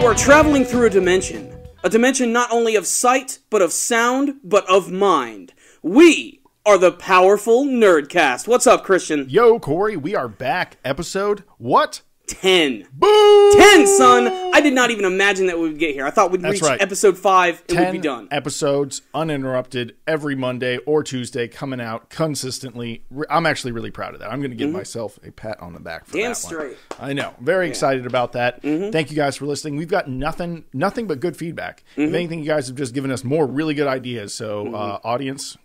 are traveling through a dimension not only of sight, but of sound, but of mind. We are the powerful Nerdcast. What's up, Christian? Yo, Corey, we are back. Episode, what? 10. Boom! 10, son! I did not even imagine that we would get here. I thought we'd reach episode 5 and we'd be done. 10 episodes, uninterrupted, every Monday or Tuesday, coming out consistently. I'm actually really proud of that. I'm going to give myself a pat on the back for Damn that straight. one. I know. Very excited about that. Thank you guys for listening. We've got nothing but good feedback. If anything, you guys have just given us more really good ideas. So, audience...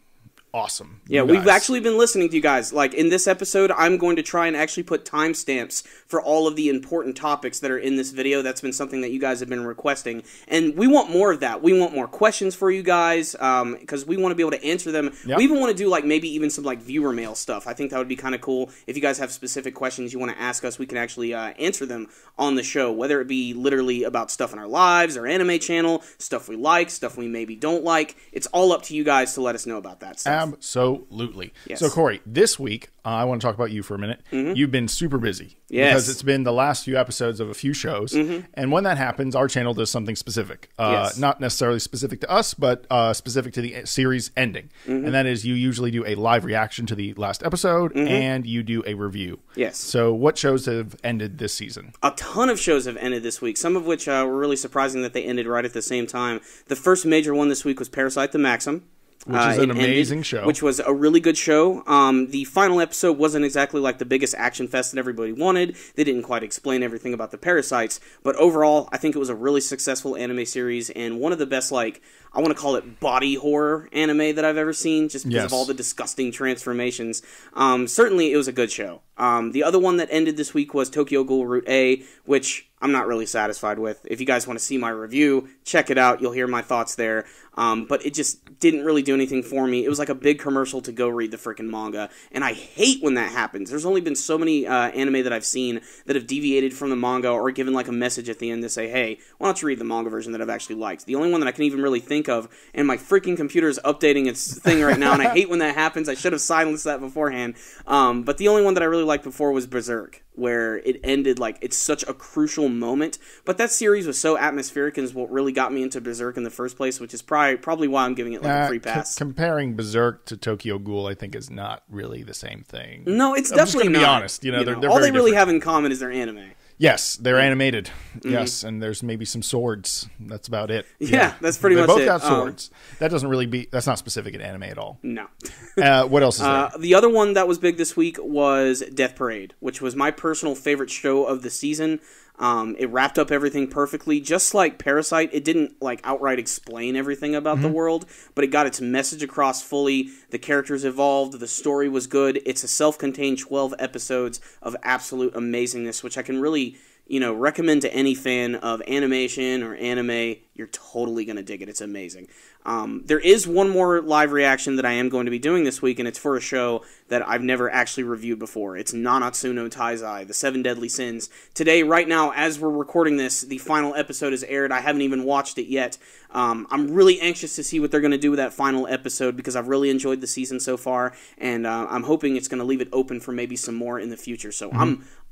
awesome. Yeah, we've actually been listening to you guys. Like, in this episode, I'm going to try and actually put timestamps for all of the important topics that are in this video. That's been something that you guys have been requesting. And we want more of that. We want more questions for you guys, because we want to be able to answer them. Yep. We even want to do, like, maybe even some, like, viewer mail stuff. I think that would be kind of cool. If you guys have specific questions you want to ask us, we can actually answer them on the show, whether it be literally about stuff in our lives, our anime channel, stuff we like, stuff we maybe don't like. It's all up to you guys to let us know about that stuff. Absolutely. Yes. So, Corey, this week, I want to talk about you for a minute. You've been super busy. Yes. Because it's been the last few episodes of a few shows. And when that happens, our channel does something specific. Not necessarily specific to us, but specific to the series ending. And that is you usually do a live reaction to the last episode and you do a review. Yes. So what shows have ended this season? A ton of shows have ended this week, some of which were really surprising that they ended right at the same time. The first major one this week was Parasite the Maxim. Which is an amazing show. Which was a really good show. The final episode wasn't exactly like the biggest action fest that everybody wanted. They didn't quite explain everything about the parasites. But overall, I think it was a really successful anime series and one of the best, like, I want to call it body horror anime that I've ever seen, just because of all the disgusting transformations. Certainly, it was a good show. The other one that ended this week was Tokyo Ghoul Route A, which I'm not really satisfied with. If you guys want to see my review, check it out. You'll hear my thoughts there. But it just didn't really do anything for me. It was like a big commercial to go read the freaking manga, and I hate when that happens. There's only been so many anime that I've seen that have deviated from the manga or given like a message at the end to say, hey, why don't you read the manga version that I've actually liked? The only one that I can even really think of, and my freaking computer is updating its thing right now, and I hate when that happens. I should have silenced that beforehand. But the only one that I really liked before was Berserk, where it ended like it's such a crucial moment. But that series was so atmospheric and is what really got me into Berserk in the first place, which is probably why I'm giving it like a free pass. Comparing Berserk to Tokyo Ghoul, I think, is not really the same thing. No, it's definitely not. Be honest, they're all very they really different. have in common is their anime. Yes, they're animated. Yes, and there's maybe some swords. That's about it. Yeah, that's pretty much it. They both got swords. That's not specific in anime at all. No. What else is there? The other one that was big this week was Death Parade, which was my personal favorite show of the season. It wrapped up everything perfectly. Just like Parasite, it didn't like outright explain everything about the world, but it got its message across fully. The characters evolved. The story was good. It's a self-contained 12 episodes of absolute amazingness, which I can really, recommend to any fan of animation or anime. You're totally going to dig it. It's amazing. There is one more live reaction that I am going to be doing this week, and it's for a show that I've never actually reviewed before. It's Nanatsu no Taizai, The Seven Deadly Sins. Today, right now, as we're recording this, the final episode is aired. I haven't even watched it yet. I'm really anxious to see what they're going to do with that final episode because I've really enjoyed the season so far, and I'm hoping it's going to leave it open for maybe some more in the future. So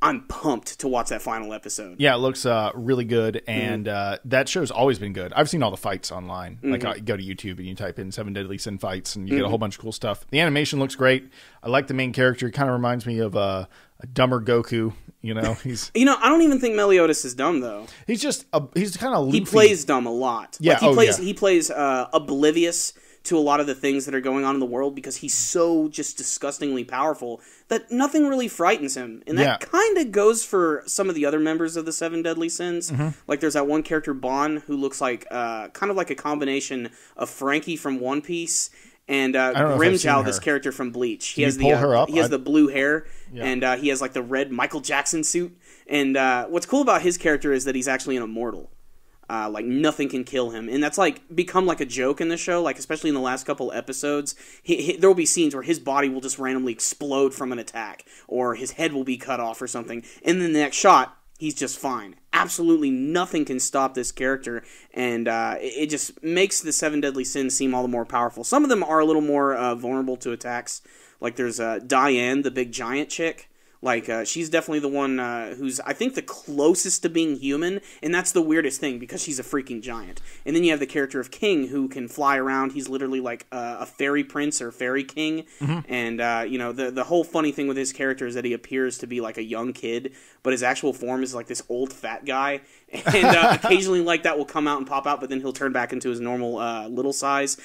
I'm pumped to watch that final episode. Yeah, it looks really good, and that show's always been good. I've seen all the fights online. Like, I go to YouTube and you type in 7 Deadly Sin fights, and you get a whole bunch of cool stuff. The animation looks great. I like the main character. It kind of reminds me of a dumber Goku. He's I don't even think Meliodas is dumb though. He's just he's kind of he plays dumb a lot. Yeah, he plays oblivious to a lot of the things that are going on in the world because he's so just disgustingly powerful that nothing really frightens him. And that kind of goes for some of the other members of the Seven Deadly Sins. Like there's that one character, Bon, who looks like kind of like a combination of Frankie from One Piece and Grimjow, this character from Bleach. He has the blue hair, and he has like the red Michael Jackson suit. And what's cool about his character is that he's actually an immortal. Like nothing can kill him, and that's like become like a joke in the show. Like especially in the last couple episodes, there will be scenes where his body will just randomly explode from an attack, or his head will be cut off or something, and then the next shot, he's just fine. Absolutely nothing can stop this character, and it just makes the Seven Deadly Sins seem all the more powerful. Some of them are a little more vulnerable to attacks. Like there's Diane, the big giant chick. Like, she's definitely the one who's, I think, the closest to being human, and that's the weirdest thing, because she's a freaking giant. And then you have the character of King, who can fly around. He's literally like a fairy prince or fairy king. And, the whole funny thing with his character is that he appears to be like a young kid, but his actual form is like this old fat guy. And occasionally, like, that will come out and pop out, but then he'll turn back into his normal little size.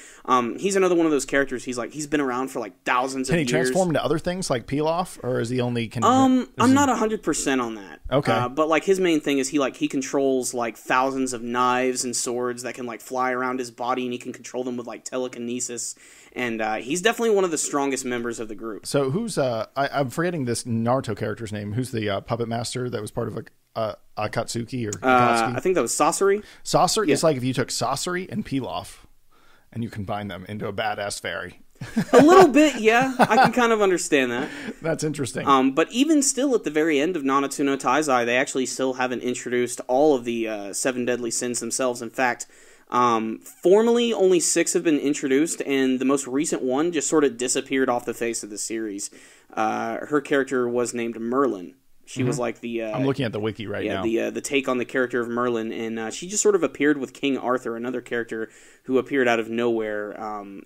He's another one of those characters. He's been around for like thousands of years. Can he transform into other things like peel off, or is he only? I'm not 100% on that. Okay, but like his main thing is he controls like thousands of knives and swords that can like fly around his body, and he can control them with like telekinesis. And he's definitely one of the strongest members of the group. So who's I'm forgetting this Naruto character's name. Who's the puppet master that was part of Akatsuki or Akatsuki? I think that was Sasori. Sasori? Yeah. It's like if you took Sasori and Pilaf and you combine them into a badass fairy. A little bit, yeah. I can kind of understand that. That's interesting. But even still, at the very end of Nanatsu no Taizai, they actually still haven't introduced all of the 7 deadly sins themselves. In fact, formally, only 6 have been introduced, and the most recent one just sort of disappeared off the face of the series. Her character was named Merlin. She was like the... I'm looking at the wiki right now. The take on the character of Merlin, and she just sort of appeared with King Arthur, another character who appeared out of nowhere,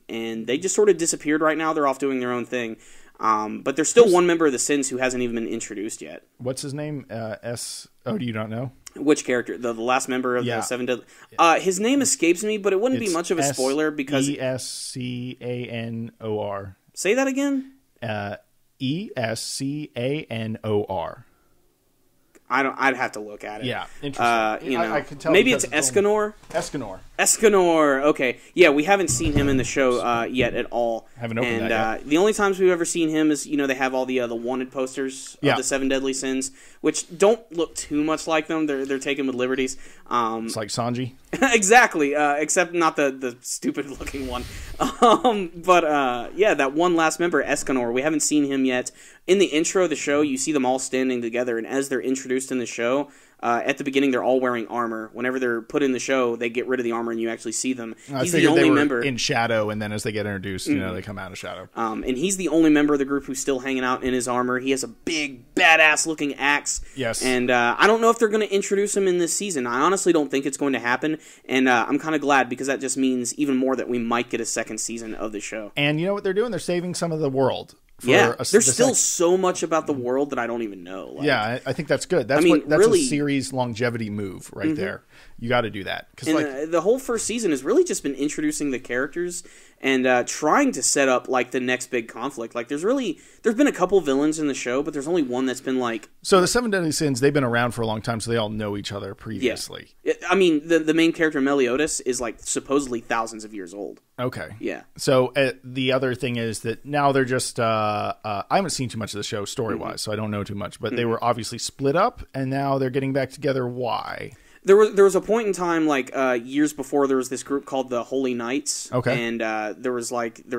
and they just sort of disappeared right now. They're off doing their own thing. But there's still one member of the Sins who hasn't even been introduced yet. What's his name? Do you not know? Which character? The last member of the 7 Deadly... his name escapes me, but it wouldn't be much of a spoiler because... Escanor. Say that again? Escanor. I'd have to look at it. Yeah, interesting. I could tell maybe it's Escanor. Escanor. Okay. Yeah, we haven't seen him in the show yet at all. Haven't opened that yet. The only times we've ever seen him is they have all the wanted posters of the 7 Deadly Sins, which don't look too much like them. They're taken with liberties. It's like Sanji. Exactly, except not the stupid looking one. That one last member, Escanor, we haven't seen him yet. In the intro of the show, you see them all standing together, and as they're introduced in the show, at the beginning they're all wearing armor. Whenever they're put in the show, they get rid of the armor and you actually see them. He's the only member in shadow, and then as they get introduced, they come out of shadow. And he's the only member of the group who's still hanging out in his armor. He has a big, badass looking axe. Yes. And I don't know if they're going to introduce him in this season. I honestly don't think it's going to happen, and I'm kind of glad because that just means even more that we might get a second season of the show. And you know what they're doing? They're saving some of the world. There's still so much about the world that I don't even know. I think that's good. That's really, a series longevity move right there. You got to do that. And the whole first season has really just been introducing the characters and trying to set up like the next big conflict. Like there's been a couple villains in the show, but there's only one that's been like... So the 7 Deadly Sins, they've been around for a long time, so they all know each other previously. Yeah. I mean, the main character, Meliodas, is like supposedly thousands of years old. Okay. Yeah. So the other thing is that now they're just... I haven't seen too much of the show story-wise, so I don't know too much, but they were obviously split up, and now they're getting back together. Why? There was a point in time, like years before, there was this group called the Holy Knights. Okay. And there was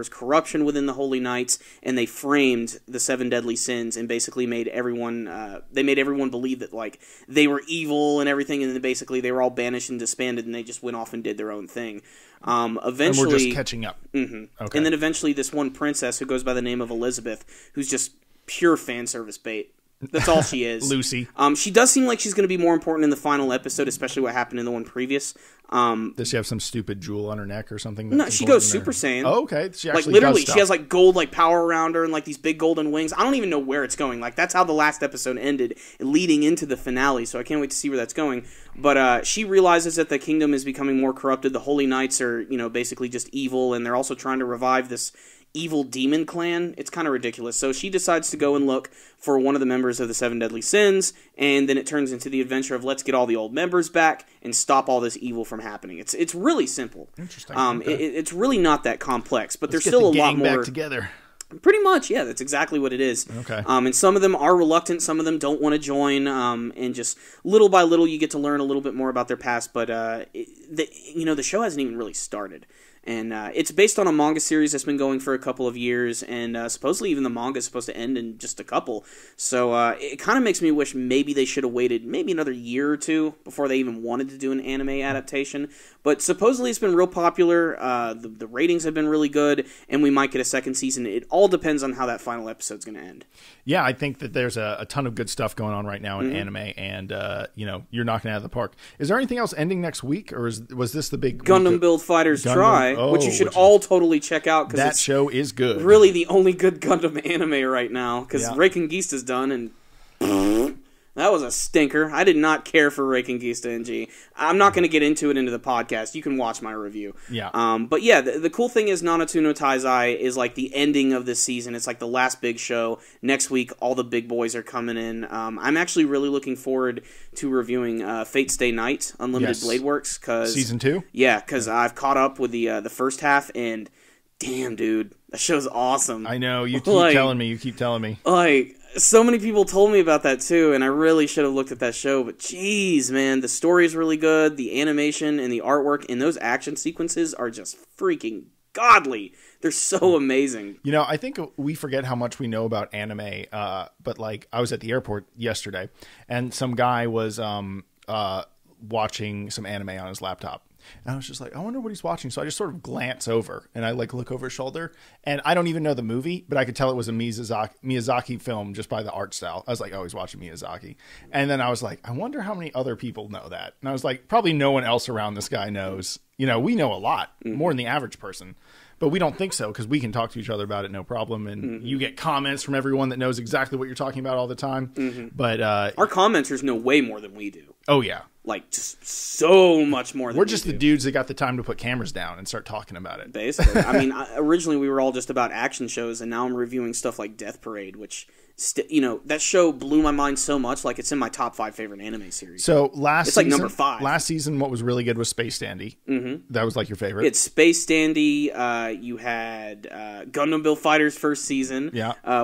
corruption within the Holy Knights, and they framed the 7 Deadly Sins and basically made everyone believe that like they were evil and everything, and then basically they were all banished and disbanded, and they just went off and did their own thing. Eventually, and we're just catching up. Mm-hmm. Okay. And then eventually, this one princess who goes by the name of Elizabeth, who's just pure fan service bait. That's all she is. Lucy. She does seem like she's going to be more important in the final episode, especially what happened in the one previous. Does she have some stupid jewel on her neck or something? No, she goes Super Saiyan. Oh, okay. She actually literally, she has like gold like power around her and like these big golden wings. I don't even know where it's going. Like that's how the last episode ended, leading into the finale. So I can't wait to see where that's going. But she realizes that the kingdom is becoming more corrupted. The Holy Knights are, basically just evil, and they're also trying to revive this evil demon clan. It's kind of ridiculous. So she decides to go and look for one of the members of the 7 Deadly Sins, and then it turns into the adventure of let's get all the old members back and stop all this evil from happening. It's really simple. Interesting. Okay. It's really not that complex, but let's there's still a lot more back together. Pretty much, yeah. That's exactly what it is. Okay. And some of them are reluctant. Some of them don't want to join. And just little by little, you get to learn a little bit more about their past. But the show hasn't even really started. And it's based on a manga series that's been going for a couple of years, and supposedly even the manga is supposed to end in just a couple. So it kind of makes me wish maybe they should have waited maybe another year or two before they even wanted to do an anime adaptation. But supposedly it's been real popular, the ratings have been really good, and we might get a second season. It all depends on how that final episode's going to end. Yeah, I think that there's a ton of good stuff going on right now in anime, and you're knocking it out of the park. Is there anything else ending next week, or was this the big Gundam Build Fighters Try, which you should all totally check out, because that show is good. Really, the only good Gundam anime right now, because Reikengista done, and that was a stinker. I did not care for Reikengista NG. I'm not going to get into it into the podcast. You can watch my review. Yeah. But yeah, the cool thing is Nanatsu no Taizai is like the ending of this season. It's like the last big show. Next week, all the big boys are coming in. I'm actually really looking forward to reviewing Fate Stay Night, Unlimited Blade Works. Season 2? Yeah, because I've caught up with the first half, and damn, dude, that show's awesome. I know. You keep telling me. You keep telling me. Like, so many people told me about that too, and I really should have looked at that show, but geez, man, the story is really good, the animation and the artwork and those action sequences are just freaking godly. They're so amazing. I think we forget how much we know about anime, but like, I was at the airport yesterday, and some guy was watching some anime on his laptop. And I was just like, I wonder what he's watching. So I just sort of glance over, and I like look over his shoulder, and I don't even know the movie, but I could tell it was a Miyazaki film just by the art style. I was like, oh, he's watching Miyazaki. And then I was like, I wonder how many other people know that. And I was like, probably no one else around this guy knows. We know a lot, more than the average person. But we don't think so, because we can talk to each other about it, no problem. And you get comments from everyone that knows exactly what you're talking about all the time. But our commenters know way more than we do. Oh, yeah. Like, just so much more than we're just the dudes that got the time to put cameras down and start talking about it. Basically. I mean, originally we were all just about action shows, and now I'm reviewing stuff like Death Parade, which, that show blew my mind so much. Like, it's in my top 5 favorite anime series. So it's like number 5. Last season, what was really good was Space Dandy. That was like your favorite. It's Space Dandy. You had Gundam Build Fighters first season,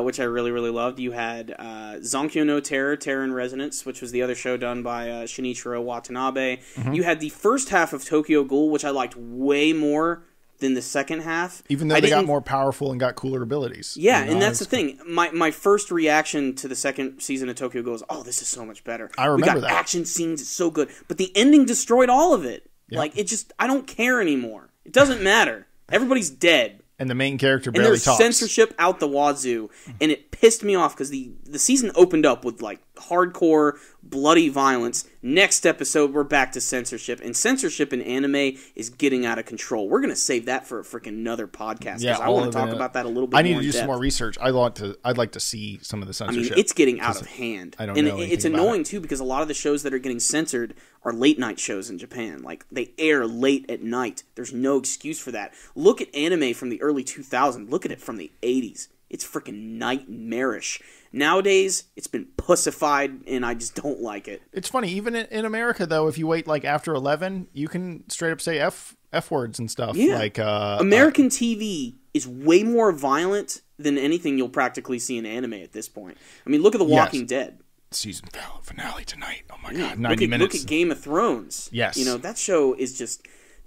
which I really, really loved. You had Zonkyo no Terror, Terror in Resonance, which was the other show done by Shinichiro Watanabe. You had the first half of Tokyo Ghoul, which I liked way more than the second half. Even though they got more powerful and got cooler abilities. Yeah, and that's the thing. My first reaction to the second season of Tokyo Ghoul is, oh, this is so much better. I remember that. Action scenes, it's so good. But the ending destroyed all of it. Yep. Like, I don't care anymore. It doesn't matter. Everybody's dead. And the main character barely talks. And there's censorship out the wazoo. And it pissed me off because the season opened up with, like, hardcore, bloody violence. Next episode, we're back to censorship. And censorship in anime is getting out of control. We're going to save that for a freaking another podcast. Because I want to talk about that a little bit more. I need to do some more research. I'd like to see some of the censorship. I mean, it's getting out of hand. I don't know. And it's annoying, too, because a lot of the shows that are getting censored are late night shows in Japan. Like, they air late at night. There's no excuse for that. Look at anime from the early 2000s. Look at it from the 80s. It's freaking nightmarish. Nowadays, it's been pussified, and I just don't like it. It's funny, even in America, though, if you wait like after 11, you can straight up say F words and stuff. Yeah. Like American TV is way more violent than anything you'll practically see in anime at this point. I mean, look at The Walking Dead. Season finale tonight. Oh my God, 90 minutes. Look at Game of Thrones. Yes. That show is just...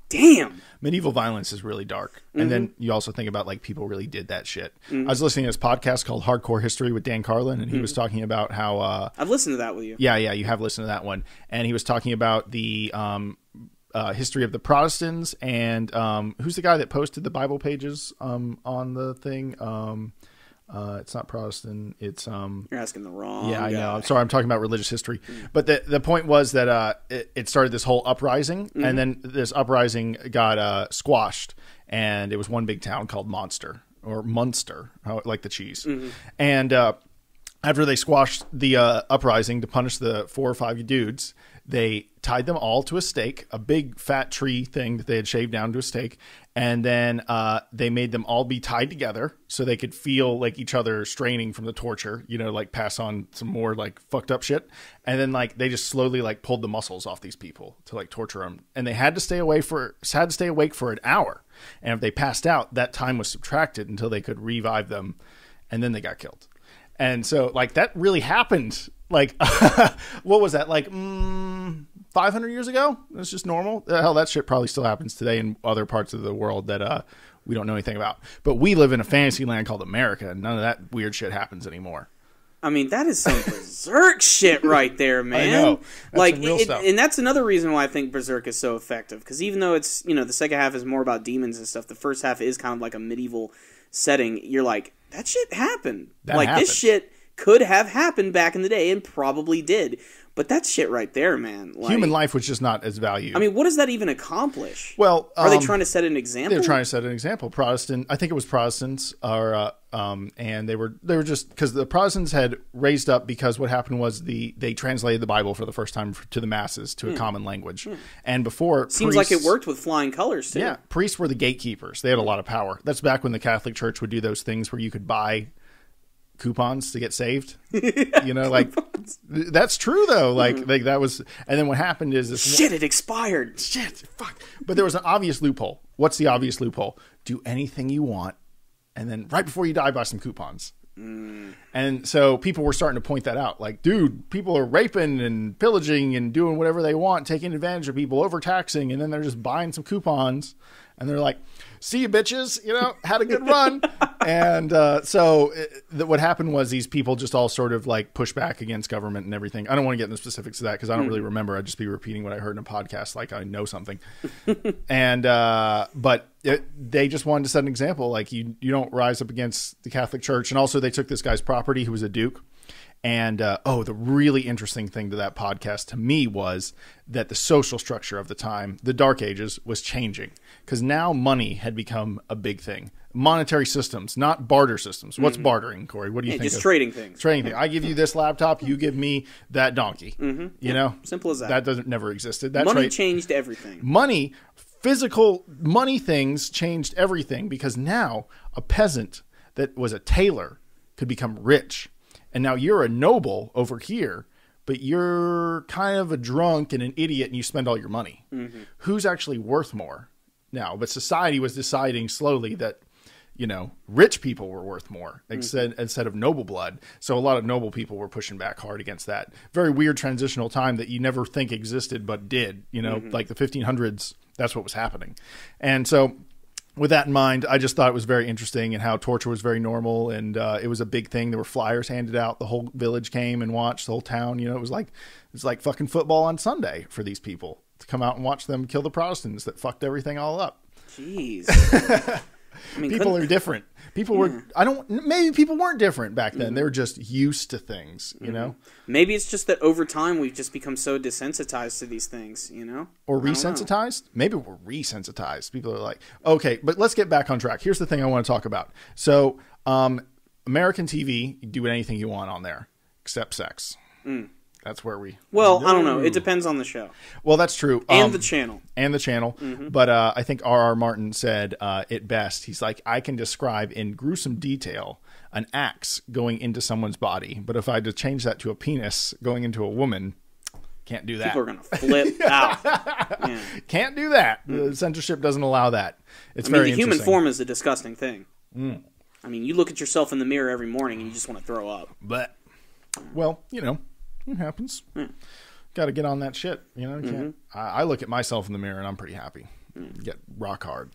Damn. Medieval violence is really dark. And then you also think about, like, people really did that shit. I was listening to this podcast called Hardcore History with Dan Carlin, and he was talking about how... I've listened to that with you. Yeah, you have listened to that one. And he was talking about the history of the Protestants, and who's the guy that posted the Bible pages on the thing? It's not Protestant. It's You're asking the wrong guy. I know. I'm sorry. I'm talking about religious history. But the point was that it started this whole uprising, and then this uprising got squashed, and it was one big town called Munster, like the cheese. And after they squashed the uprising to punish the 4 or 5 dudes, they tied them all to a stake, a big fat tree thing that they had shaved down to a stake. And then they made them all be tied together so they could feel like each other straining from the torture, like pass on some more like fucked up shit. And then like they just slowly like pulled the muscles off these people to like torture them. And they had to stay awake for an hour. And if they passed out, that time was subtracted until they could revive them. And then they got killed. And so like that really happened. Like, what was that? Like 500 years ago. It's just normal. Hell, that shit probably still happens today in other parts of the world that we don't know anything about. But we live in a fantasy land called America, and none of that weird shit happens anymore. I mean, that is some Berserk shit right there, man. I know. That's some real stuff. And that's another reason why I think Berserk is so effective. Because even though it's, the second half is more about demons and stuff, the first half is kind of like a medieval setting. You're like, that shit happened. This shit could have happened back in the day and probably did. But that shit right there, man. Human life was just not as valued. I mean, what does that even accomplish? Well, are they trying to set an example? They're trying to set an example. I think it was Protestants, and they were just because the Protestants had raised up because what happened was they translated the Bible for the first time to the masses to a common language, and before seems like it worked with flying colors too. Yeah, priests were the gatekeepers. They had a lot of power. That's back when the Catholic Church would do those things where you could buy coupons to get saved. That's true though. Like that was, and then what happened is this it expired. Fuck. But there was an obvious loophole. What's the obvious loophole? Do anything you want, and then right before you die, buy some coupons. And so people were starting to point that out. Like, dude, people are raping and pillaging and doing whatever they want, taking advantage of people, overtaxing, and then they're just buying some coupons. And they're like, see you bitches, had a good run. And so what happened was these people just all sort of like push back against government and everything. I don't want to get into specifics of that because I don't really remember. I'd just be repeating what I heard in a podcast like I know something. And but they just wanted to set an example. Like you don't rise up against the Catholic Church. And also they took this guy's property who was a duke. And, the really interesting thing to that podcast to me was that the social structure of the time, the Dark Ages, was changing. Because now money had become a big thing. Monetary systems, not barter systems. What's bartering, Corey? What do you think? Just trading things. Trading things. I give you this laptop, you give me that donkey. You know? Simple as that. That never existed. Money changed everything. Money, physical money things changed everything because now a peasant that was a tailor could become rich. And now you're a noble over here, but you're kind of a drunk and an idiot and you spend all your money. Who's actually worth more now? But society was deciding slowly that, rich people were worth more instead of noble blood. So a lot of noble people were pushing back hard against that. Very weird transitional time that you never think existed, but did, like the 1500s, that's what was happening. And so with that in mind, I just thought it was very interesting and how torture was very normal. And it was a big thing. There were flyers handed out. The whole village came and watched, the whole town. It was like fucking football on Sunday for these people to come out and watch them kill the Protestants that fucked everything all up. Jeez. I mean, people are different. People were, maybe people weren't different back then. They were just used to things, Maybe it's just that over time we've just become so desensitized to these things, Or resensitized? Maybe we're resensitized. People are like, okay, but let's get back on track. Here's the thing I want to talk about. So, American TV, you do anything you want on there, except sex. That's where we... Well, I don't know. It depends on the show. Well, that's true. And the channel. But I think R.R. Martin said it best. He's like, I can describe in gruesome detail an axe going into someone's body. But if I had to change that to a penis going into a woman, can't do that. People are going to flip out. Yeah. Can't do that. Censorship doesn't allow that. It's very interesting. The human form is a disgusting thing. I mean, you look at yourself in the mirror every morning and you just want to throw up. But, well, it happens. Got to get on that shit. I look at myself in the mirror and I'm pretty happy. Get rock hard.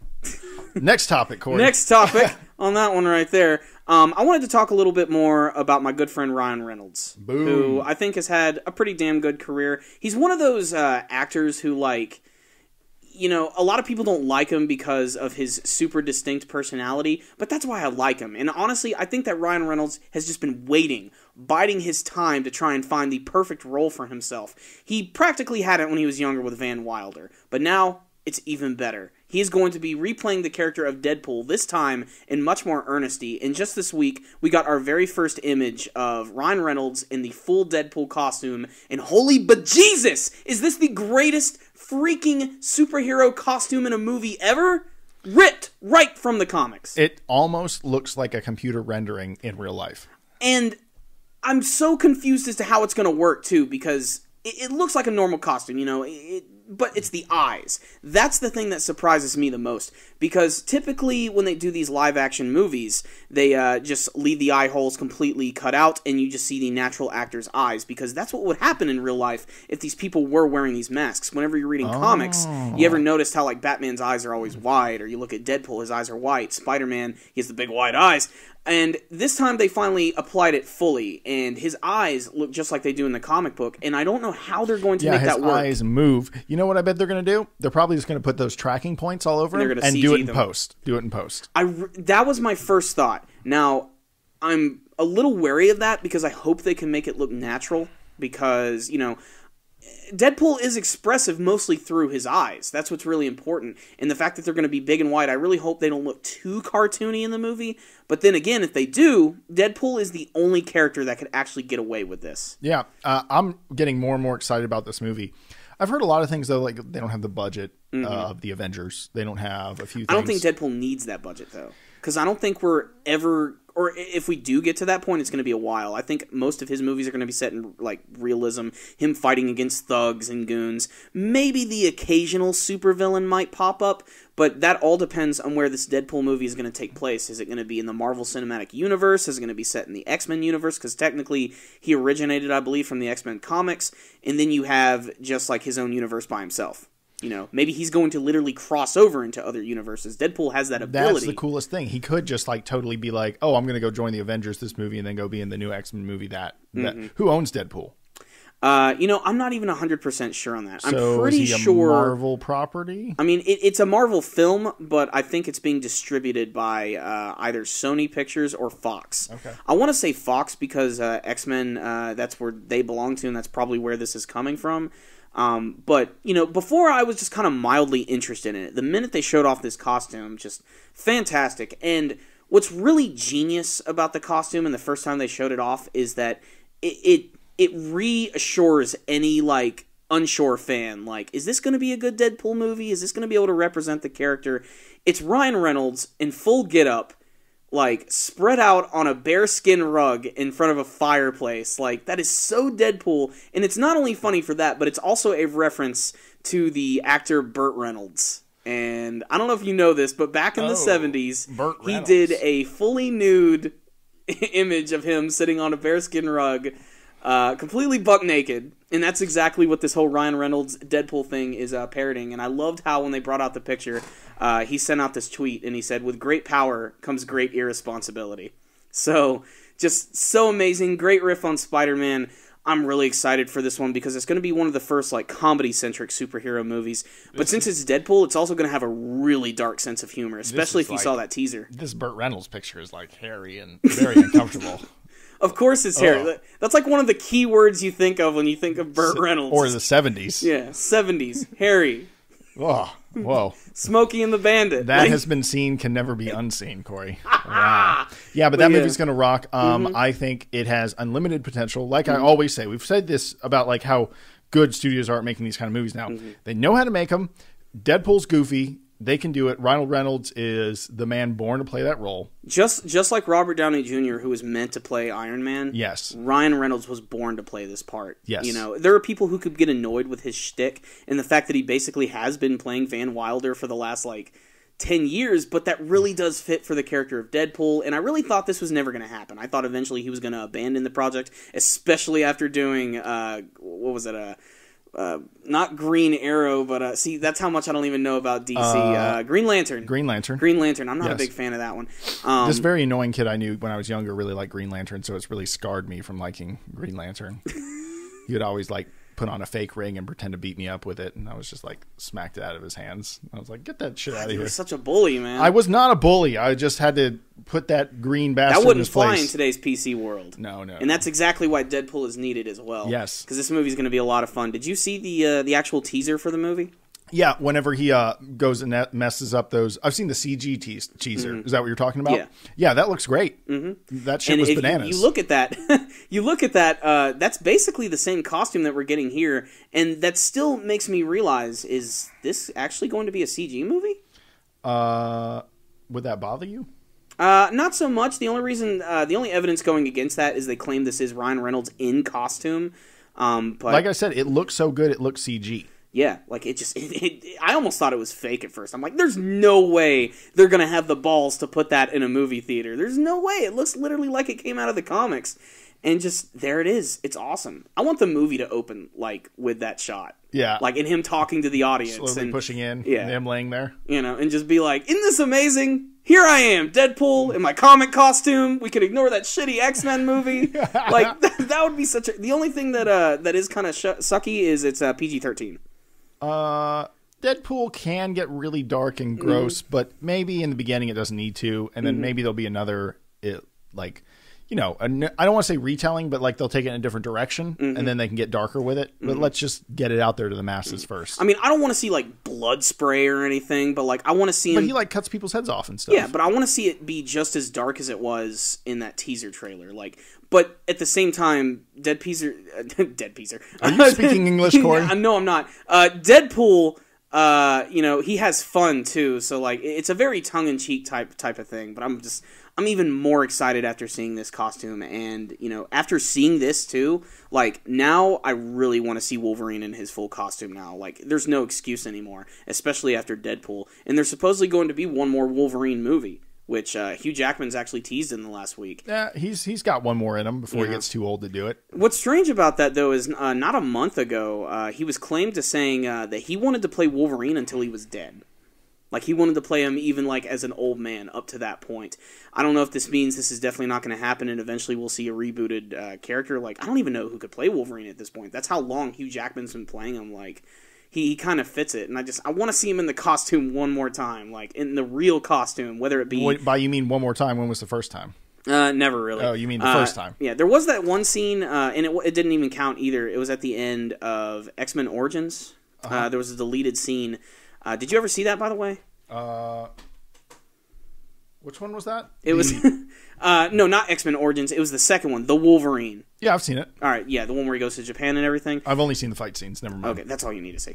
Next topic, Corey. Next topic on that one right there. I wanted to talk a little bit more about my good friend Ryan Reynolds, who I think has had a pretty damn good career. He's one of those actors who, a lot of people don't like him because of his super distinct personality, but that's why I like him. And honestly, I think that Ryan Reynolds has just been biding his time to try and find the perfect role for himself. He practically had it when he was younger with Van Wilder, but now it's even better. He is going to be replaying the character of Deadpool, this time in much more earnesty. And just this week, we got our very first image of Ryan Reynolds in the full Deadpool costume. And holy bejesus! Is this the greatest freaking superhero costume in a movie ever? Ripped right from the comics. It almost looks like a computer rendering in real life. And I'm so confused as to how it's going to work, too, because it looks like a normal costume, but it's the eyes. That's the thing that surprises me the most, because typically when they do these live-action movies, they just leave the eye holes completely cut out, and you just see the natural actor's eyes, because that's what would happen in real life if these people were wearing these masks. Whenever you're reading comics, you ever noticed how, like, Batman's eyes are always wide, or you look at Deadpool, his eyes are white, Spider-Man, he has the big wide eyes. And this time they finally applied it fully, and his eyes look just like they do in the comic book, and I don't know how they're going to make that work. Yeah, his eyes move. You know what I bet they're going to do? They're probably just going to put those tracking points all over him and do it in post. Do it in post. That was my first thought. Now, I'm a little wary of that because I hope they can make it look natural, because, you know, Deadpool is expressive mostly through his eyes. That's what's really important. And the fact that they're going to be big and wide, I really hope they don't look too cartoony in the movie. But then again, if they do, Deadpool is the only character that could actually get away with this. Yeah, I'm getting more and more excited about this movie. I've heard a lot of things, though, like they don't have the budget of the Avengers. They don't have a few things. I don't think Deadpool needs that budget, though. Because I don't think we're ever... Or if we do get to that point, it's going to be a while. I think most of his movies are going to be set in, like, realism. Him fighting against thugs and goons. Maybe the occasional supervillain might pop up, but that all depends on where this Deadpool movie is going to take place. Is it going to be in the Marvel Cinematic Universe? Is it going to be set in the X-Men universe? Because technically, he originated, I believe, from the X-Men comics. And then you have just, like, his own universe by himself. You know, maybe he's going to literally cross over into other universes. Deadpool has that ability. That's the coolest thing. He could just, like, totally be like, oh, I'm going to go join the Avengers this movie and then go be in the new X-Men movie that. Who owns Deadpool? You know, I'm not even 100% sure on that. So I'm pretty is he a sure... Marvel property? I mean, it's a Marvel film, but I think it's being distributed by either Sony Pictures or Fox. Okay. I want to say Fox because X-Men, that's where they belong to, and that's probably where this is coming from. But, you know, before I was just kind of mildly interested in it. The minute they showed off this costume, just fantastic. And what's really genius about the costume and the first time they showed it off is that it reassures any, like, unsure fan. Like, is this going to be a good Deadpool movie? Is this going to be able to represent the character? It's Ryan Reynolds in full getup, like, spread out on a bearskin rug in front of a fireplace. Like, that is so Deadpool. And it's not only funny for that, but it's also a reference to the actor Burt Reynolds. And I don't know if you know this, but back in the 70s, he did a fully nude image of him sitting on a bearskin rug, completely buck naked. And that's exactly what this whole Ryan Reynolds Deadpool thing is parroting. And I loved how when they brought out the picture, he sent out this tweet and he said, "With great power comes great irresponsibility." So, just so amazing. Great riff on Spider-Man. I'm really excited for this one because it's going to be one of the first, like, comedy-centric superhero movies. But since it's Deadpool, it's also going to have a really dark sense of humor, especially if you saw that teaser. This Burt Reynolds picture is, like, hairy and very uncomfortable. Of course it's hair. Oh. That's like one of the key words you think of when you think of Burt Reynolds. Or the 70s. Yeah, 70s. Hairy. Oh, whoa. Smokey and the Bandit. That has been seen, can never be unseen, Corey. Wow. Yeah, but that movie's going to rock. I think it has unlimited potential. Like I always say, we've said this about, like, how good studios are at making these kind of movies now. They know how to make them. Deadpool's goofy. They can do it. Ryan Reynolds is the man born to play that role. Just like Robert Downey Jr., who was meant to play Iron Man. Yes. Ryan Reynolds was born to play this part. Yes. You know, there are people who could get annoyed with his shtick and the fact that he basically has been playing Van Wilder for the last, like, 10 years, but that really does fit for the character of Deadpool, and I really thought this was never going to happen. I thought eventually he was going to abandon the project, especially after doing, what was it, not Green Arrow, but see, that's how much I don't even know about DC. Green Lantern. Green Lantern. Green Lantern. I'm not a big fan of that one. This very annoying kid I knew when I was younger really liked Green Lantern, so it's really scarred me from liking Green Lantern. He would always, like, put on a fake ring and pretend to beat me up with it, and I was just, like, smacked it out of his hands. I was like, get that shit out of here. You're such a bully, man. I was not a bully. I just had to put that green bastard that wouldn't in his place. fly in today's PC world. No. And that's exactly why Deadpool is needed as well. Yes. Because this movie's going to be a lot of fun. Did you see the actual teaser for the movie? Yeah, whenever he goes and messes up those... I've seen the CG teaser. Is that what you're talking about? Yeah. Yeah, that looks great. That shit was bananas. You look at that, that's basically the same costume that we're getting here, and that still makes me realize, is this actually going to be a CG movie? Would that bother you? Not so much. The only evidence going against that is they claim this is Ryan Reynolds in costume. But like I said, it looks so good, it looks CG. Yeah, like I almost thought it was fake at first. I'm like, there's no way they're gonna have the balls to put that in a movie theater. There's no way. It looks literally like it came out of the comics, and just there it is. It's awesome. I want the movie to open like with that shot. Yeah, like in him talking to the audience, slowly and pushing in, yeah, and him laying there, and just be like, "Isn't this amazing? Here I am, Deadpool in my comic costume. We could ignore that shitty X-Men movie. Like that would be such a. The only thing that is kind of sucky is it's PG-13. Deadpool can get really dark and gross, but maybe in the beginning it doesn't need to, and then maybe there'll be another, I don't want to say retelling, but like they'll take it in a different direction, and then they can get darker with it. But let's just get it out there to the masses first. I mean, I don't want to see like blood spray or anything, but like I want to see him. But he like cuts people's heads off and stuff. Yeah, but I want to see it be just as dark as it was in that teaser trailer. Like, but at the same time, Dead Peaser. Are you speaking English, Corey? No, I'm not. Deadpool. He has fun too, so like it's a very tongue-in-cheek type of thing. But I'm even more excited after seeing this costume, and after seeing this too. Like now, I really want to see Wolverine in his full costume now. Like there's no excuse anymore, especially after Deadpool. And there's supposedly going to be one more Wolverine movie, which Hugh Jackman's actually teased in the last week. Yeah, he's got one more in him before he gets too old to do it. What's strange about that, though, is not a month ago, he was claimed to saying that he wanted to play Wolverine until he was dead. Like, he wanted to play him even, like, as an old man up to that point. I don't know if this means this is definitely not going to happen, and eventually we'll see a rebooted character. Like, I don't even know who could play Wolverine at this point. That's how long Hugh Jackman's been playing him, like... He kind of fits it, and I want to see him in the costume one more time, like in the real costume, whether it be... By you mean one more time, when was the first time? Never really. Oh, you mean the first time? Yeah, there was that one scene, and it didn't even count either. It was at the end of X-Men Origins. There was a deleted scene. Did you ever see that, by the way? Which one was that? It was... no, not X-Men Origins. It was the second one, The Wolverine. Yeah, I've seen it. All right, yeah, the one where he goes to Japan and everything. I've only seen the fight scenes. Never mind. Okay, that's all you need to say.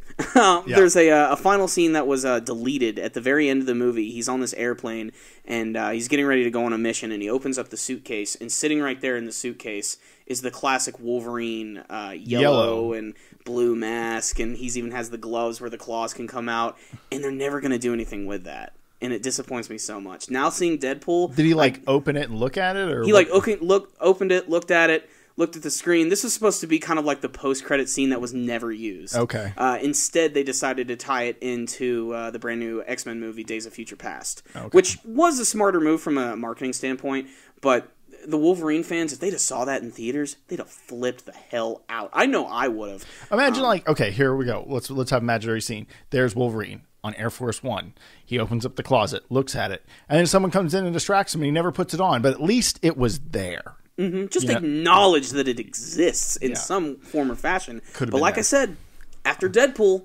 There's a final scene that was deleted at the very end of the movie. He's on this airplane, and he's getting ready to go on a mission, and he opens up the suitcase, and sitting right there in the suitcase is the classic Wolverine yellow and blue mask, and he even has the gloves where the claws can come out, and they're never going to do anything with that. And it disappoints me so much. Now seeing Deadpool... Did he, open it and look at it? Or he, opened it, looked at it, looked at the screen. This was supposed to be kind of like the post-credit scene that was never used. Okay. Instead, they decided to tie it into the brand new X-Men movie, Days of Future Past. Okay. Which was a smarter move from a marketing standpoint, but... The Wolverine fans, if they'd have saw that in theaters, they'd have flipped the hell out. I know I would have. Imagine okay, here we go. Let's have a imaginary scene. There's Wolverine on Air Force One. He opens up the closet, looks at it, and then someone comes in and distracts him, and he never puts it on. But at least it was there. Mm-hmm. Just acknowledge that it exists in some form or fashion. But like I said, after Deadpool,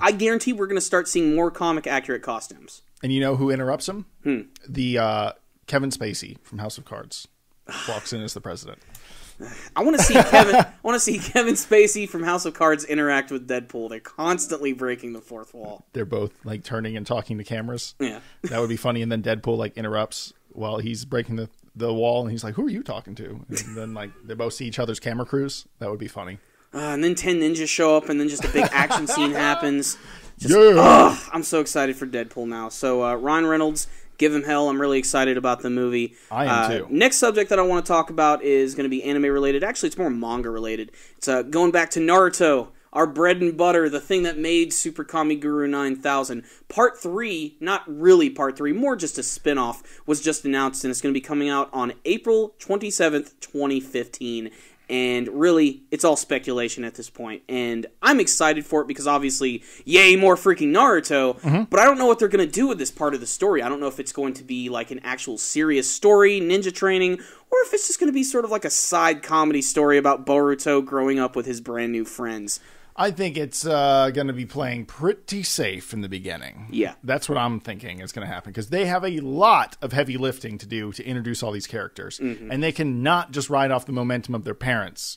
I guarantee we're going to start seeing more comic accurate costumes. And you know who interrupts him? The Kevin Spacey from House of Cards. Walks in as the president. I want to see Kevin Spacey from House of Cards interact with Deadpool. They're constantly breaking the fourth wall. They're both turning and talking to cameras. Yeah, that would be funny. And then Deadpool interrupts while he's breaking the wall, and he's like, "Who are you talking to?" And then they both see each other's camera crews. That would be funny. And then 10 ninjas show up, and then just a big action scene happens. I'm so excited for Deadpool now. So Ryan Reynolds. Give him hell. I'm really excited about the movie. I am too. Next subject that I want to talk about is going to be anime related. Actually, it's more manga related. It's going back to Naruto, our bread and butter, the thing that made Super Kamiguru 9000. Part 3, not really Part 3, more just a spin-off, was just announced, and it's going to be coming out on April 27th, 2015. And really, it's all speculation at this point. And I'm excited for it because obviously, yay, more freaking Naruto. Mm-hmm. But I don't know what they're going to do with this part of the story. I don't know if it's going to be like an actual serious story, ninja training, or if it's just going to be sort of like a side comedy story about Boruto growing up with his brand new friends. I think it's going to be playing pretty safe in the beginning. Yeah. That's what I'm thinking is going to happen. Because they have a lot of heavy lifting to do to introduce all these characters. Mm-hmm. And they cannot just ride off the momentum of their parents.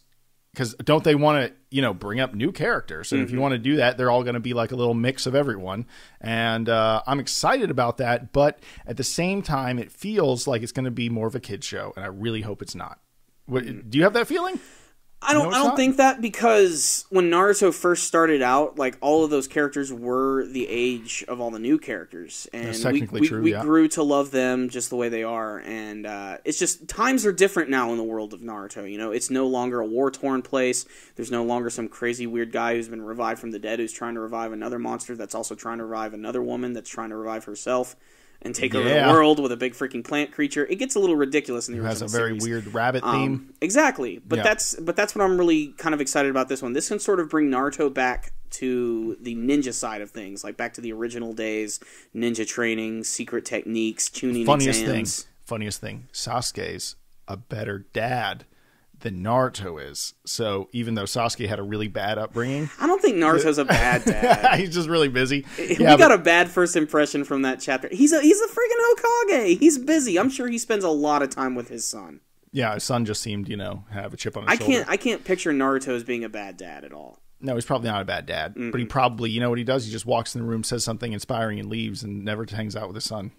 Because don't they want to, bring up new characters? And if you want to do that, they're all going to be like a little mix of everyone. And I'm excited about that. But at the same time, it feels like it's going to be more of a kid's show. And I really hope it's not. Do you have that feeling? I don't think that, because when Naruto first started out, like, all of those characters were the age of all the new characters, and that's technically true. We grew to love them just the way they are, and it's just times are different now in the world of Naruto. You know, it's no longer a war-torn place. There's no longer some crazy weird guy who's been revived from the dead who's trying to revive another monster that's also trying to revive another woman that's trying to revive herself and take over the world with a big freaking plant creature. It gets a little ridiculous in the original series. It has a very weird rabbit theme. Exactly. But that's what I'm really kind of excited about this one. This can sort of bring Naruto back to the ninja side of things, like back to the original days, ninja training, secret techniques, tuning exams. Funniest thing, Sasuke's a better dad than Naruto is. So even though Sasuke had a really bad upbringing, I don't think Naruto's a bad dad. He's just really busy. We got a bad first impression from that chapter. He's a friggin' Hokage. He's busy. I'm sure he spends a lot of time with his son. Yeah, his son just seemed, have a chip on his shoulder. I can't picture Naruto as being a bad dad at all. No, he's probably not a bad dad. But he probably, you know what he does? He just walks in the room, says something inspiring, and leaves, and never hangs out with his son.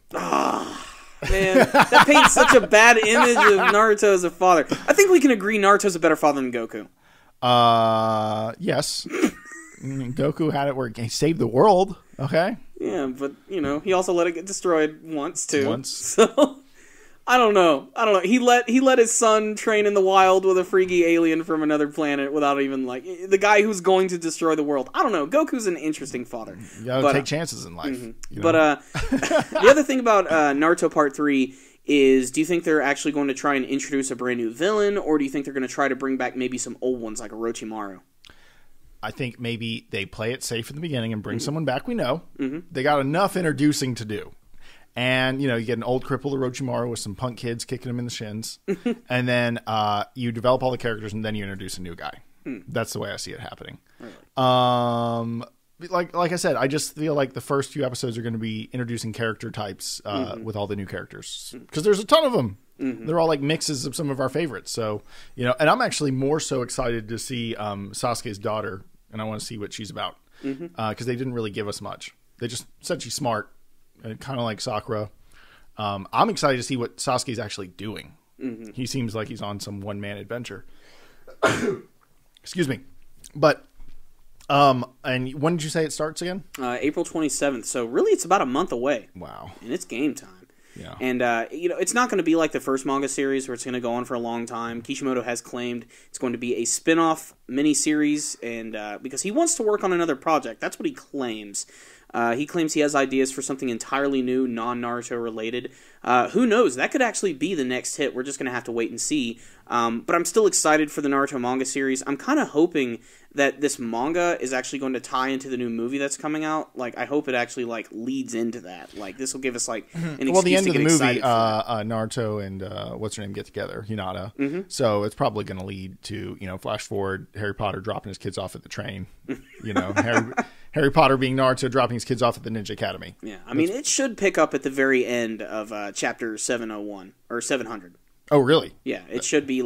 Man, that paints such a bad image of Naruto as a father. I think we can agree Naruto's a better father than Goku. Yes. Goku had it where he saved the world, okay? Yeah, but, he also let it get destroyed once, too. So, I don't know. He let his son train in the wild with a freaky alien from another planet without even, the guy who's going to destroy the world. I don't know. Goku's an interesting father. You gotta take chances in life. But the other thing about Naruto Part 3 is, do you think they're actually going to try and introduce a brand new villain, or do you think they're going to try to bring back maybe some old ones like Orochimaru? I think maybe they play it safe in the beginning and bring someone back we know. They got enough introducing to do. And, you get an old crippled Orochimaru with some punk kids kicking him in the shins. And then you develop all the characters, and then you introduce a new guy. That's the way I see it happening. Really? Like I said, I just feel like the first few episodes are going to be introducing character types with all the new characters. Because there's a ton of them. They're all like mixes of some of our favorites. So, and I'm actually more so excited to see Sasuke's daughter, and I want to see what she's about. Because they didn't really give us much. They just said she's smart. Kind of like Sakura. I'm excited to see what Sasuke's actually doing. He seems like he's on some one-man adventure. Excuse me. But, and when did you say it starts again? April 27th. So really it's about a month away. Wow. And it's game time. Yeah. And, it's not going to be like the first manga series where it's going to go on for a long time. Kishimoto has claimed it's going to be a spin-off miniseries, and because he wants to work on another project. That's what he claims. He claims he has ideas for something entirely new, non-Naruto related. Who knows? That could actually be the next hit. We're just going to have to wait and see. But I'm still excited for the Naruto manga series. I'm kind of hoping that this manga is actually going to tie into the new movie that's coming out. I hope it actually, leads into that. This will give us, an excuse the end to of the get movie, excited. Naruto and, what's her name get together, Hinata. So it's probably going to lead to, flash forward, Harry Potter dropping his kids off at the train. Harry Potter being Naruto dropping his kids off at the Ninja Academy. Yeah, it should pick up at the very end of chapter 701, or 700. Oh, really? Yeah, it should be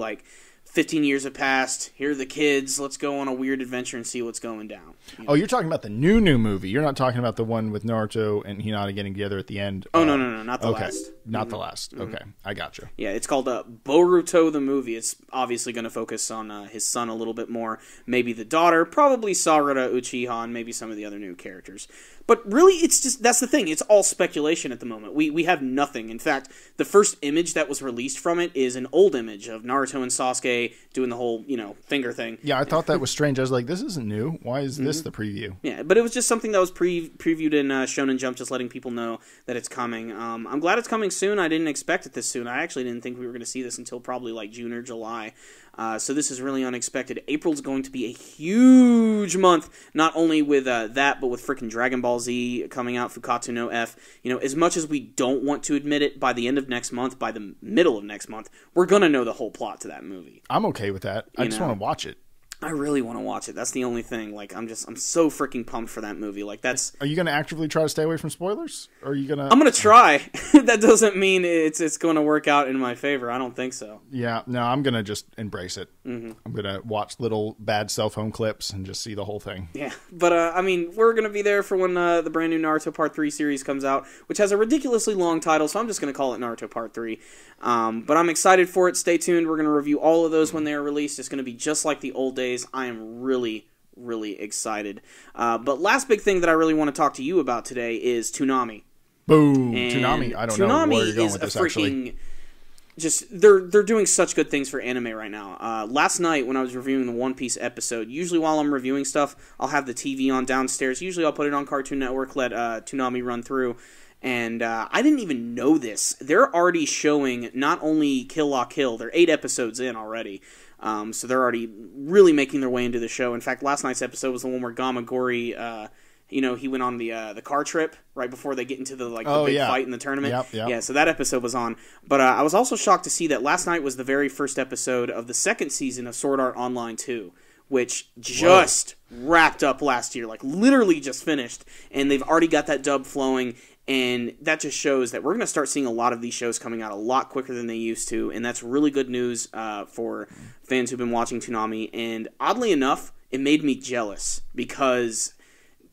15 years have passed, here are the kids, let's go on a weird adventure and see what's going down. Oh, you're talking about the new movie. You're not talking about the one with Naruto and Hinata getting together at the end. Oh, no, not the last. Not the last. Okay, I gotcha. Yeah, it's called Boruto the movie. It's obviously going to focus on his son a little bit more, maybe the daughter, probably Sarada Uchiha, and maybe some of the other new characters. But really, it's just, that's the thing, it's all speculation at the moment. We have nothing. In fact, the first image that was released from it is an old image of Naruto and Sasuke doing the whole, finger thing. Yeah, I thought that was strange. I was like, this isn't new. Why is this the preview? Yeah, but it was just something that was previewed in Shonen Jump, just letting people know that it's coming. I'm glad it's coming soon. I didn't expect it this soon. I actually didn't think we were going to see this until probably June or July. So this is really unexpected. April's going to be a huge month, not only with that, but with freaking Dragon Ball Z coming out, Fukatsu no F. As much as we don't want to admit it, by the end of next month, by the middle of next month, we're going to know the whole plot to that movie. I'm okay with that. I just want to watch it. I really want to watch it. That's the only thing. Like, I'm so freaking pumped for that movie. Like, that's... Are you going to actively try to stay away from spoilers? Or are you going to... I'm going to try. That doesn't mean it's going to work out in my favor. I don't think so. Yeah, no, I'm going to just embrace it. Mm-hmm. I'm going to watch little bad cell phone clips and just see the whole thing. Yeah, but, I mean, we're going to be there for when the brand new Naruto Part 3 series comes out, which has a ridiculously long title, so I'm just going to call it Naruto Part 3. But I'm excited for it. Stay tuned. We're going to review all of those when they are released. It's going to be just like the old days. I am really, really excited. But last big thing that I really want to talk to you about today is Toonami. Boom! And Toonami. I don't know where you're going with this, actually. Just they're doing such good things for anime right now. Last night when I was reviewing the One Piece episode, usually while I'm reviewing stuff, I'll have the TV on downstairs. Usually I'll put it on Cartoon Network, let Toonami run through. And I didn't even know this. They're already showing not only Kill La Kill, they're 8 episodes in already. So they're already really making their way into the show. In fact, last night's episode was the one where Gamagori, he went on the car trip right before they get into the big fight in the tournament. Yep. Yeah, so that episode was on. But I was also shocked to see that last night was the very first episode of the second season of Sword Art Online 2, which just wrapped up last year, like literally just finished, and they've already got that dub flowing. And that just shows that we're going to start seeing a lot of these shows coming out a lot quicker than they used to, and that's really good news for fans who've been watching Toonami. And oddly enough, it made me jealous because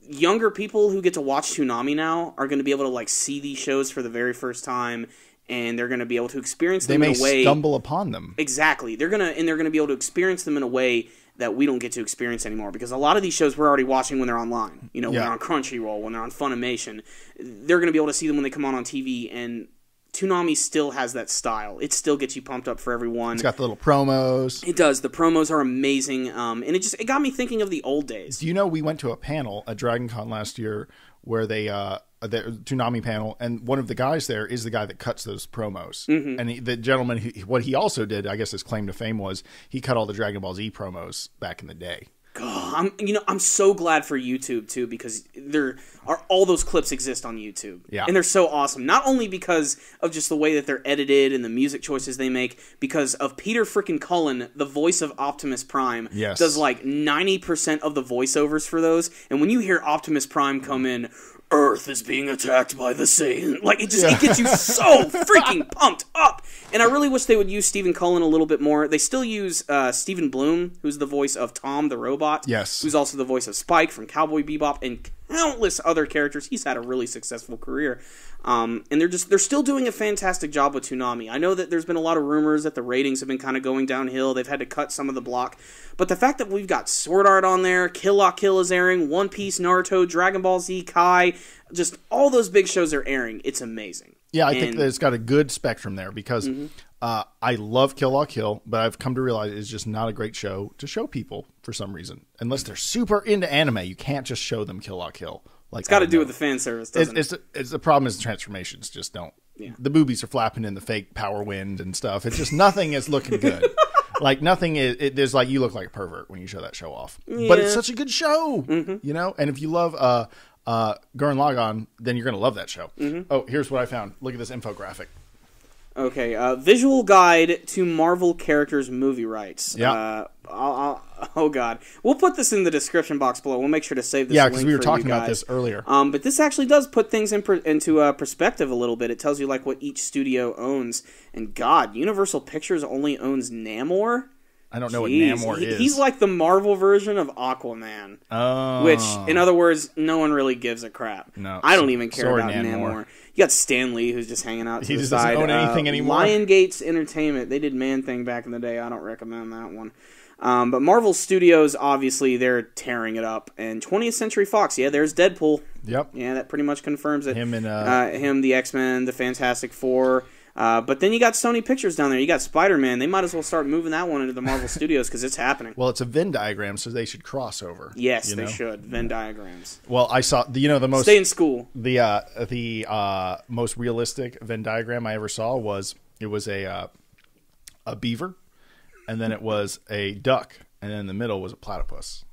younger people who get to watch Toonami now are going to be able to see these shows for the very first time, and they're going to be able to experience them in a way. They may stumble upon them. Exactly, they're going to be able to experience them in a way that we don't get to experience anymore, because a lot of these shows we're already watching when they're online. When they're on Crunchyroll, when they're on Funimation, they're going to be able to see them when they come on TV, and Toonami still has that style. It still gets you pumped up for everyone. It's got the little promos. It does. The promos are amazing, and it got me thinking of the old days. Do you know we went to a panel at Dragon Con last year where the Toonami panel, and one of the guys there is the guy that cuts those promos. Mm-hmm. And the gentleman, what he also did, I guess his claim to fame was he cut all the Dragon Ball Z promos back in the day. God, I'm so glad for YouTube too, because all those clips exist on YouTube. Yeah. And they're so awesome. Not only because of just the way that they're edited and the music choices they make, because of Peter frickin' Cullen, the voice of Optimus Prime, does 90% of the voiceovers for those. And when you hear Optimus Prime come in, Earth is being attacked by the Saiyan. It gets you so freaking pumped up. And I really wish they would use Stephen Cullen a little bit more. They still use Stephen Bloom, who's the voice of Tom the Robot. Yes. Who's also the voice of Spike from Cowboy Bebop and countless other characters. He's had a really successful career. And they're still doing a fantastic job with Toonami. I know that there's been a lot of rumors that the ratings have been kind of going downhill. They've had to cut some of the block. But the fact that we've got Sword Art on there, Kill La Kill is airing, One Piece, Naruto, Dragon Ball Z, Kai, just all those big shows are airing. It's amazing. Yeah, I think that it's got a good spectrum there because I love Kill La Kill, but I've come to realize it's just not a great show to show people for some reason. Unless they're super into anime, you can't just show them Kill La Kill. It's got to do with the fan service, doesn't it? It's the problem is the transformations just don't. Yeah. The boobies are flapping in the fake power wind and stuff. It's just nothing is looking good. Nothing is. There's you look like a pervert when you show that show off. Yeah. But it's such a good show, And if you love Gurren Lagann, then you're going to love that show. Mm-hmm. Oh, here's what I found. Look at this infographic. Okay, visual guide to Marvel characters' movie rights. Yeah. Oh God, we'll put this in the description box below. We'll make sure to save this. Yeah, because we were talking about this earlier. But this actually does put things into perspective a little bit. It tells you what each studio owns. And God, Universal Pictures only owns Namor. I don't know what Namor is. He's like the Marvel version of Aquaman. Oh. Which, in other words, no one really gives a crap. No. I don't even care about Namor. You got Stan Lee, who's just hanging out to the side. He doesn't own anything anymore. Lion Gates Entertainment. They did Man Thing back in the day. I don't recommend that one. But Marvel Studios, obviously, they're tearing it up. And 20th Century Fox, there's Deadpool. Yep. Yeah, that pretty much confirms it. Him, the X-Men, the Fantastic Four. But then you got Sony Pictures down there. You got Spider-Man. They might as well start moving that one into the Marvel Studios because it's happening. Well, it's a Venn diagram, so they should cross over. They should. Venn diagrams. Well, I saw the most. Stay in school. The most realistic Venn diagram I ever saw was a beaver, and then it was a duck, and then in the middle was a platypus.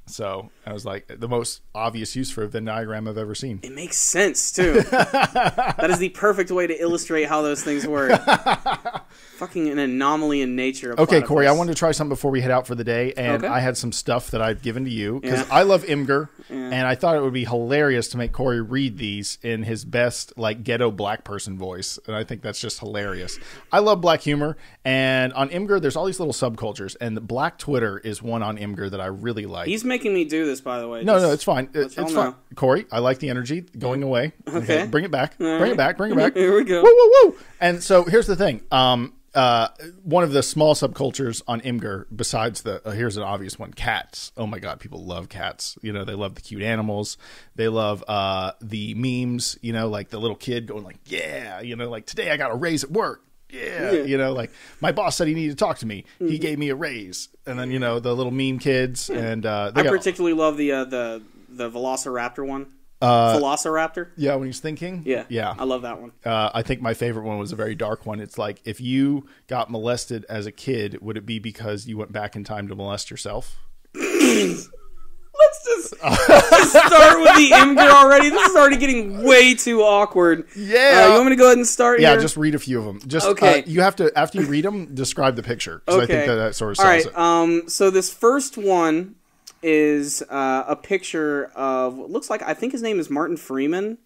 So I was like, the most obvious use for a Venn diagram I've ever seen. It makes sense, too. That is the perfect way to illustrate how those things work. Fucking an anomaly in nature. Okay, Corey, I wanted to try something before we head out for the day, and I had some stuff that I'd given to you, because I love Imgur, and I thought it would be hilarious to make Corey read these in his best, like, ghetto black person voice, and I think that's just hilarious. I love black humor, and on Imgur, there's all these little subcultures, and the Black Twitter is one on Imgur that I really like. He's making me do this, by the way. No, it's fine. It's fine. Corey, I like the energy going away. Okay. Bring it back. Bring it back. Here we go. Woo, woo, woo. And so here's the thing. One of the small subcultures on Imgur, besides here's an obvious one, cats. Oh my God, people love cats. You know, they love the cute animals. They love the memes, you know, like the little kid going like, yeah, you know, like today I got a raise at work. Yeah. You know, like my boss said he needed to talk to me. He gave me a raise. And then, you know, the little meme kids. And I particularly love the Velociraptor one. Velociraptor? Yeah, when he's thinking. Yeah. I love that one. I think my favorite one was a very dark one. It's like, if you got molested as a kid, would it be because you went back in time to molest yourself? Let's just start with the Imgur already. This is already getting way too awkward. Yeah. You want me to go ahead and start here? Yeah, just read a few of them. Just okay. You have to, after you read them, describe the picture. Because I think that sort of sells it. All right. So this first one is a picture of what looks like, I think his name is Martin Freeman.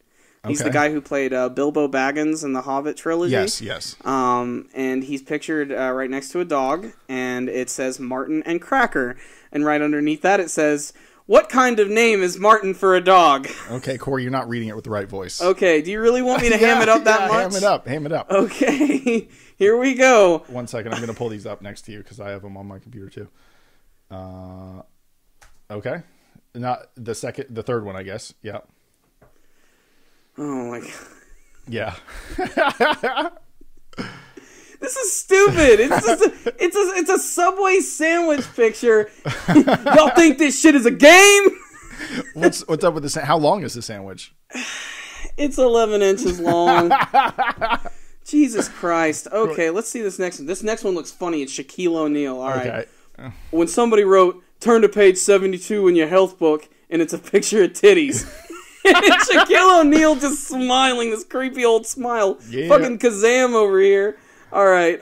He's the guy who played Bilbo Baggins in the Hobbit trilogy. Yes. And he's pictured right next to a dog, and it says Martin and Cracker. And right underneath that it says, what kind of name is Martin for a dog? Okay, Corey, you're not reading it with the right voice. Okay, do you really want me to ham it up that much? Ham it up. Okay, here we go. 1 second, I'm going to pull these up next to you because I have them on my computer too. Okay. Not the third one, I guess. Yeah. Oh my God. Yeah. This is stupid. It's just it's a Subway sandwich picture. Y'all think this shit is a game? What's up with this? How long is the sandwich? It's 11 inches long. Jesus Christ. Okay, let's see this next one. This next one looks funny. It's Shaquille O'Neal. All right. Okay. When somebody wrote, turn to page 72 in your health book, and it's a picture of titties. And Shaquille O'Neal just smiling, this creepy old smile. Yeah. Fucking Kazam over here. All right,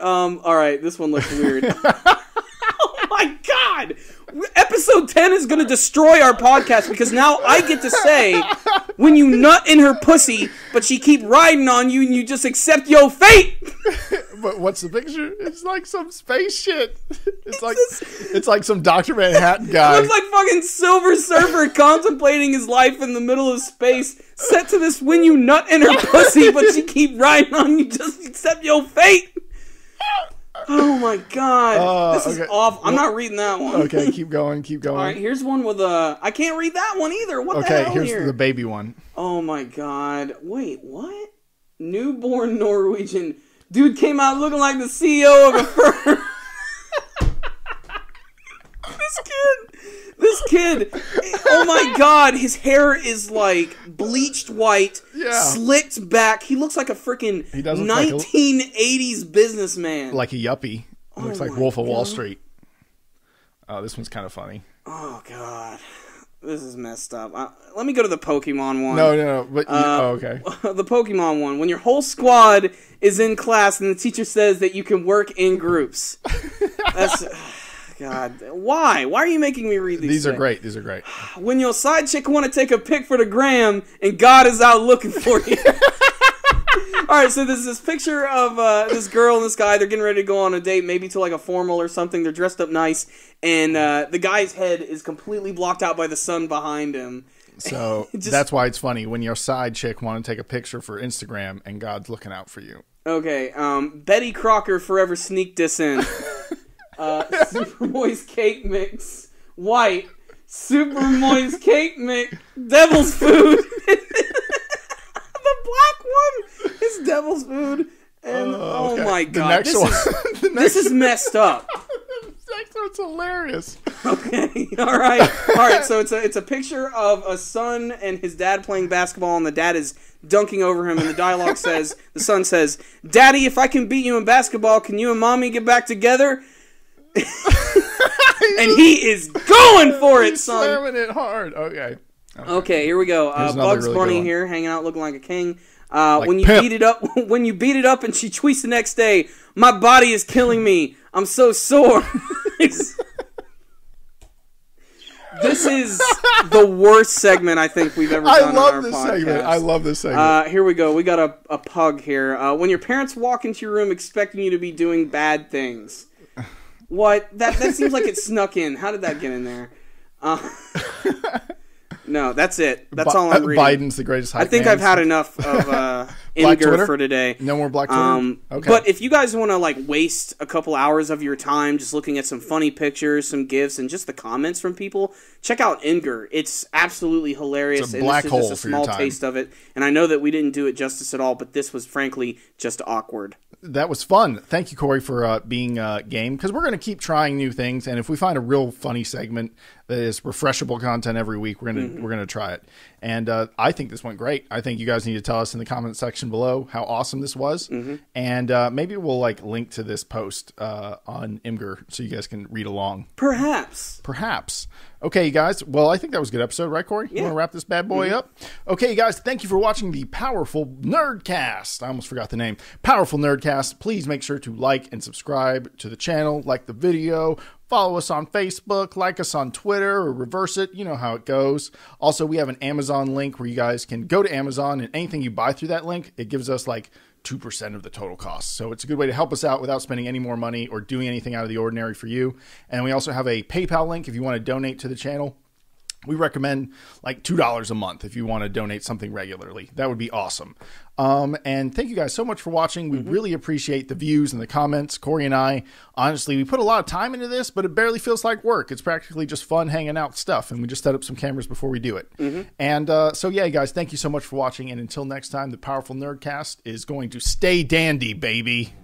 this one looks weird. Oh my God! Episode 10 is going to destroy our podcast because now I get to say when you nut in her pussy, but she keep riding on you and you just accept your fate. But what's the picture? It's like some space shit. It's like some Dr. Manhattan guy. It looks like fucking Silver Surfer contemplating his life in the middle of space, set to this when you nut in her pussy, but she keep riding on you, just accept your fate. Oh my God, this is awful. I'm not reading that one. Okay, keep going. All right, here's one with I can't read that one either. What the hell here's here? the baby one. Oh my God. Wait, what? Newborn Norwegian. Dude came out looking like the CEO of a firm. This kid, oh my God, his hair is like bleached white, slicked back. He looks like a freaking 1980s businessman. Like a yuppie. Looks like Wolf of Wall Street. Oh, this one's kind of funny. Oh God, this is messed up. Let me go to the Pokemon one. No, but okay. The Pokemon one. When your whole squad is in class and the teacher says that you can work in groups. That's... God, why? Why are you making me read these? These are great. When your side chick want to take a pic for the gram and God is out looking for you. All right, so there's this picture of this girl and this guy. They're getting ready to go on a date, maybe to like a formal or something. They're dressed up nice, and the guy's head is completely blocked out by the sun behind him. So that's why it's funny when your side chick want to take a picture for Instagram and God's looking out for you. Okay, Betty Crocker forever sneak this in. Super moist cake mix, white. Super moist cake mix, devil's food. The black one is devil's food, and oh my God, this is messed up. The next one's hilarious. Okay, all right. So it's a picture of a son and his dad playing basketball, and the dad is dunking over him, and the dialogue says, the son says, "Daddy, if I can beat you in basketball, can you and mommy get back together?" And he is going for it, son. Slamming it hard. Okay. Okay, here we go. Bugs really Bunny here, hanging out looking like a king. When you beat it up and she tweets the next day, my body is killing me. I'm so sore. This is the worst segment I think we've ever done on our podcast. I love this segment. Here we go. We got a pug here. When your parents walk into your room expecting you to be doing bad things. What? That seems like it snuck in. How did that get in there? No, that's it. That's all I'm reading. Biden's the greatest hype I think man. I've had enough of Imgur for today. No more Black Twitter? Okay. But if you guys want to waste a couple hours of your time just looking at some funny pictures, some GIFs, and just the comments from people, check out Imgur. It's absolutely hilarious. It's a black hole and this is just a for your small time. taste of it. And I know that we didn't do it justice at all, but this was frankly just awkward. That was fun. Thank you, Corey, for being game, because we're going to keep trying new things, and if we find a real funny segment that is refreshable content every week, we're gonna try it. And I think this went great. I think you guys need to tell us in the comment section below how awesome this was, and maybe we'll link to this post on Imgur so you guys can read along. Perhaps. Okay, you guys. Well, I think that was a good episode, right, Corey? Yeah. You want to wrap this bad boy up? Okay, you guys. Thank you for watching the Powerful Nerdcast. I almost forgot the name. Powerful Nerdcast. Please make sure to like and subscribe to the channel, like the video, follow us on Facebook, like us on Twitter, or reverse it. You know how it goes. Also, we have an Amazon link where you guys can go to Amazon, and anything you buy through that link, it gives us 2% of the total cost. So it's a good way to help us out without spending any more money or doing anything out of the ordinary for you. And we also have a PayPal link if you want to donate to the channel. We recommend $2 a month if you want to donate something regularly. That would be awesome. And thank you guys so much for watching. We really appreciate the views and the comments. Corey and I, honestly, we put a lot of time into this, but it barely feels like work. It's practically just fun hanging out stuff. And we just set up some cameras before we do it. And so, yeah, guys, thank you so much for watching. And until next time, the Powerful Nerdcast is going to stay dandy, baby.